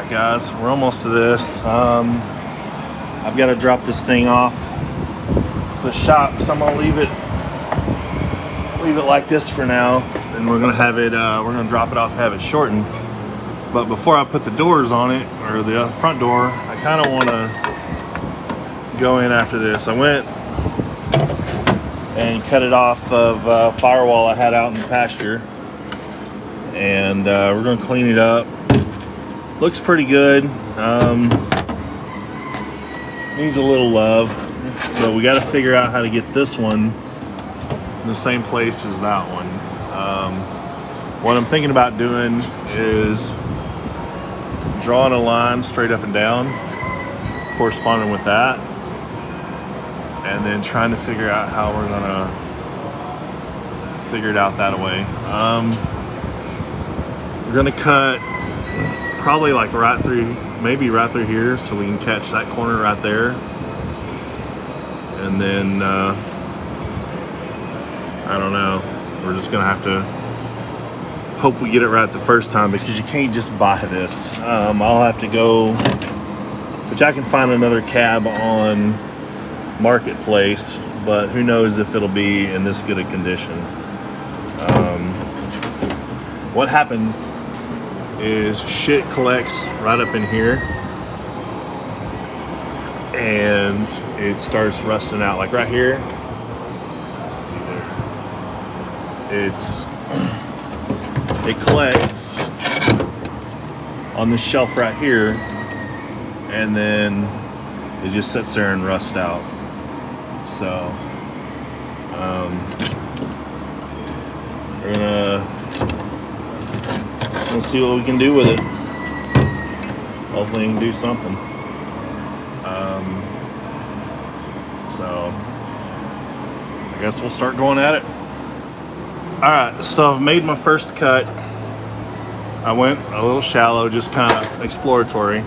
right, guys, we're almost to this. I've got to drop this thing off to the shop, so I'm gonna leave it like this for now, and we're gonna have it. We're gonna drop it off, have it shortened. But before I put the doors on it, or the front door, I kind of want to go in after this. I went and cut it off of firewall I had out in the pasture, and we're gonna clean it up. Looks pretty good. Needs a little love, but we got to figure out how to get this one in the same place as that one. What I'm thinking about doing is drawing a line straight up and down corresponding with that, and then trying to figure out how we're gonna figure it out that way. We're gonna cut probably like right through, maybe right through here, so we can catch that corner right there, and then I don't know, we're just gonna have to hope we get it right the first time, because you can't just buy this. I'll have to go, which I can find another cab on Marketplace, but who knows if it'll be in this good a condition. What happens is shit collects right up in here, and it starts rusting out, like right here. Let's see there. It collects on this shelf right here, and then it just sits there and rusts out. So we're gonna see what we can do with it. Hopefully we can do something. So I guess we'll start going at it. Alright, so I've made my first cut. I went a little shallow, just kind of exploratory.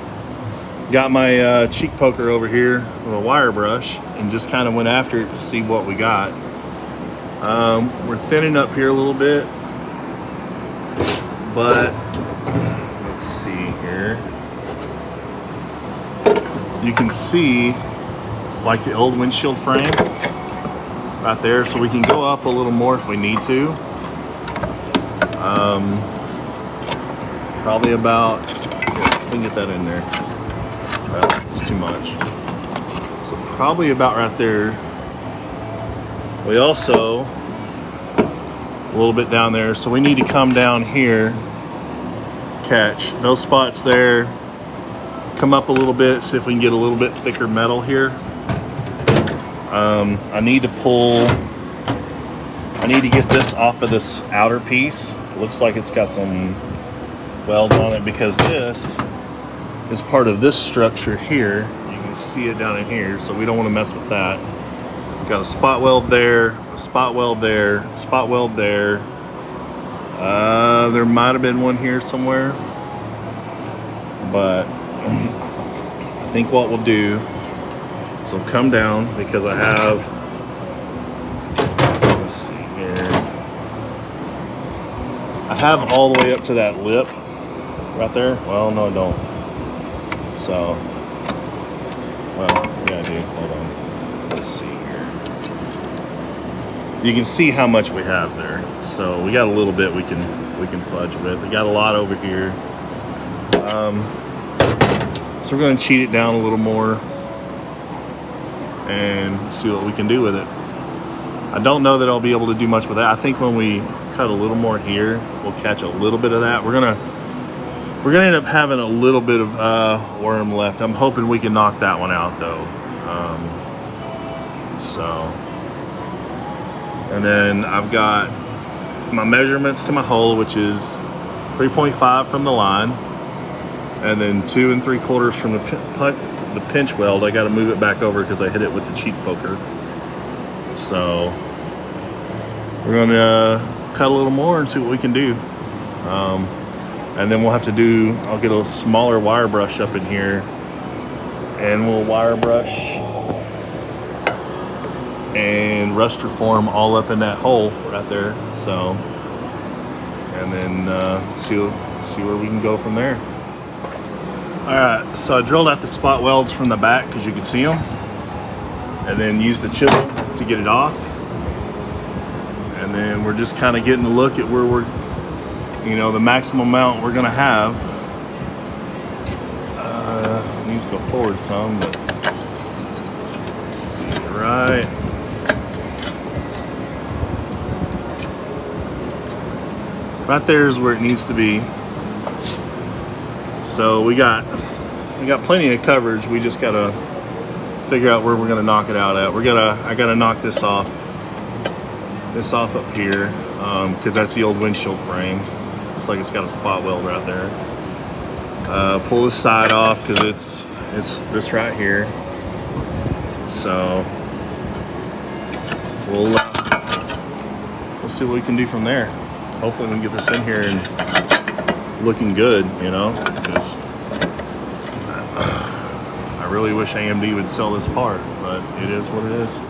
Got my cheek poker over here with a wire brush, and just kind of went after it to see what we got. We're thinning up here a little bit, but let's see here. You can see like the old windshield frame right there, so we can go up a little more if we need to. Probably about, yes, we can get that in there. It's too much. So probably about right there. We also, a little bit down there, so we need to come down here, catch those spots there, come up a little bit, see if we can get a little bit thicker metal here. I need to get this off of this outer piece. Looks like it's got some weld on it, because this is part of this structure here. You can see it down in here, so we don't want to mess with that. We've got a spot weld there, a spot weld there, a spot weld there. There might have been one here somewhere, but I think what we'll do is we'll come down, because I have, let's see here, I have all the way up to that lip right there. Well, no, I don't. So, well, yeah, I do. Hold on. Let's see here. You can see how much we have there. So we got a little bit we can fudge with. We got a lot over here. So we're going to cheat it down a little more and see what we can do with it. I don't know that I'll be able to do much with that. I think when we cut a little more here, we'll catch a little bit of that. We're gonna end up having a little bit of worm left. I'm hoping we can knock that one out though. And then I've got my measurements to my hole, which is 3.5 from the line, and then 2 3/4 from the pinch weld. I got to move it back over because I hit it with the cheek poker. So we're gonna cut a little more and see what we can do. And then we'll have to do, I'll get a smaller wire brush up in here, and we'll wire brush and rust reform all up in that hole right there. So, and then see where we can go from there. Alright, so I drilled out the spot welds from the back because you could see them, and then used the chisel to get it off. And then we're just kind of getting a look at where we're, you know, the maximum amount we're gonna have. It needs to go forward some, but let's see, right there is where it needs to be. So we got plenty of coverage. We just gotta figure out where we're gonna knock it out at. I gotta knock this off up here, because that's the old windshield frame. Looks like it's got a spot weld right there. Pull this side off because it's this right here. So we'll see what we can do from there. Hopefully we can get this in here and looking good, you know, because I really wish AMD would sell this part, but it is what it is.